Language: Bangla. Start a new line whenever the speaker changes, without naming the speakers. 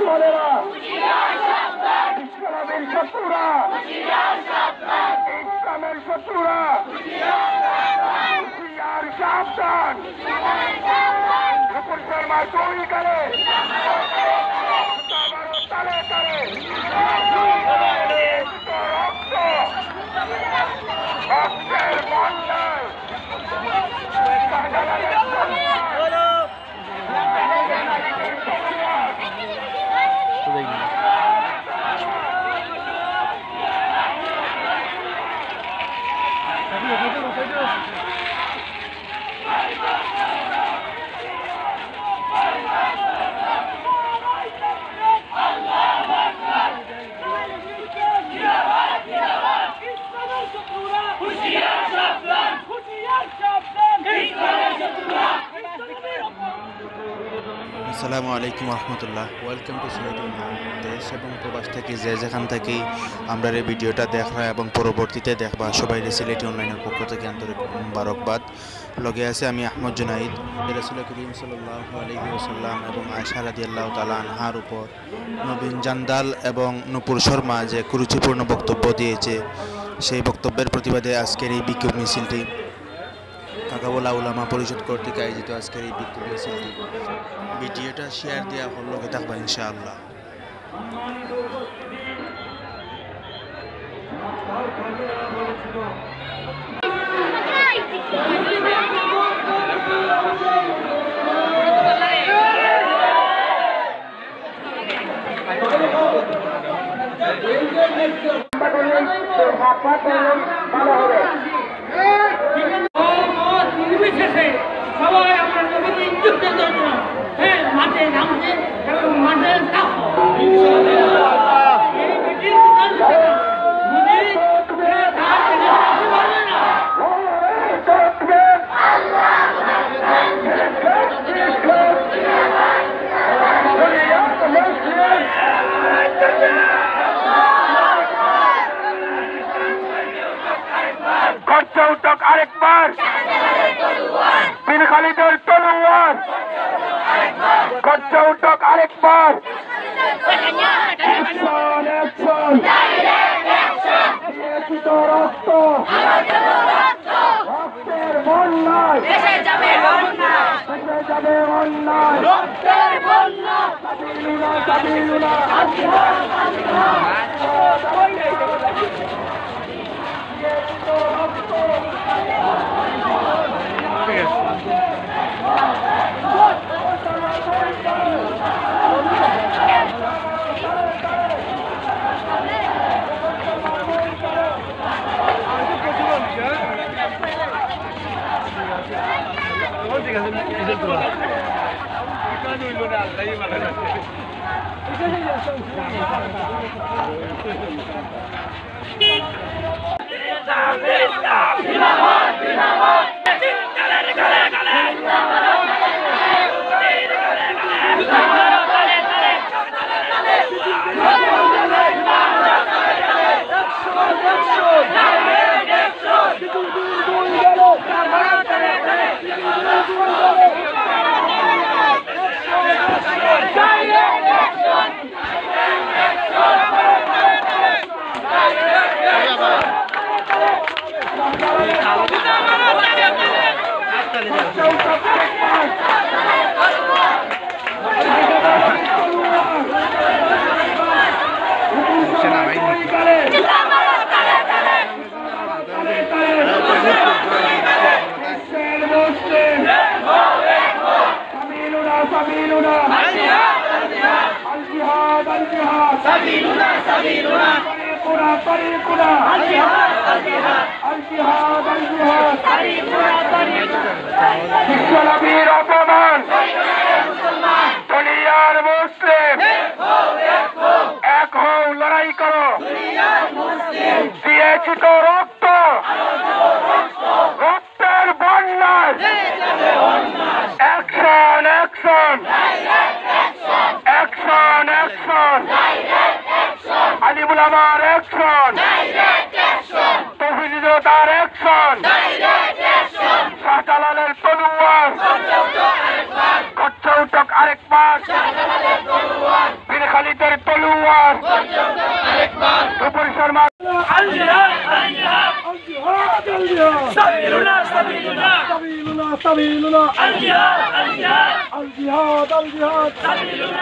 দুশ্মনেরা ইসলামের শত্রুরা ইসলামের শত্রুরা হুঁশিয়ার সাবধান নুপুর শর্মা তৈরি করে তালে তালে রক্ত রক্তের বন্যায়
আসসালামু আলাইকুম রহমতুল্লাহ। Welcome to Sylhet. দেশ এবং প্রবাস থেকে যে যেখান থেকেই আমরা এই ভিডিওটা দেখা এবং পরবর্তীতে দেখবা সবাই সিলেটি অনলাইনের পক্ষ থেকে আন্তরিক মুবারকবাদ। লগে আছে আমি আহমদ জুনাইদ। রাসূল করিম সাল্লাল্লাহু আলাইহি ওয়াসাল্লাম এবং আয়েশা রাদিয়াল্লাহু তাআলা আনহার উপর নবীন জান্দাল এবং নুপুর শর্মা যে কুরুচিপূর্ণ বক্তব্য দিয়েছে, সেই বক্তব্যের প্রতিবাদে আজকের এই বিক্ষোভ মিছিলটি কাকাবলা উলামা পরিষদ কর্তৃক আয়োজিত আজকের এই বিক্ষোভ মিছিলটি। ভিডিওটা শেয়ার দেওয়া হলো থাকবা ইনশাআল্লাহ।
ভালো হবে।
সবাই আমরা নবীকে ইজ্জতের জন্য মাঠে নামছে এবং মাঠে থাকবো। এই মিটিং
খরচা উঠক আরেকবার, বিন খালিদের তলোয়ার খরচা উঠক আরেকবার। অ্যাকশন অ্যাকশন দিয়েছি তো রক্ত, রক্তের বন্যায় দেশে যাবে অন্যায়, রক্তের বন্যা সাবিলুনা সাবিলুনা বিশ্বনবীর অপমান, দুনিয়ার মুসলিম এক হও, লড়াই করো, দিয়েছি তো রক্ত, রক্তের বন্যায় অ্যাকশন অ্যাকশন অ্যাকশন অ্যাকশন, আলিমুল আমার অ্যাকশন, তৌহিদুতার অ্যাকশন, শাহজালালের তলোয়ার খরচা উঠক আরেকবার, বিন খালিদের তলোয়ার রূপন শর্মা
الجهاد الجهاد الجهاد الجهاد سبيلنا سبيلنا سبيلنا سبيلنا الجهاد الجهاد الجهاد الجهاد سبيلنا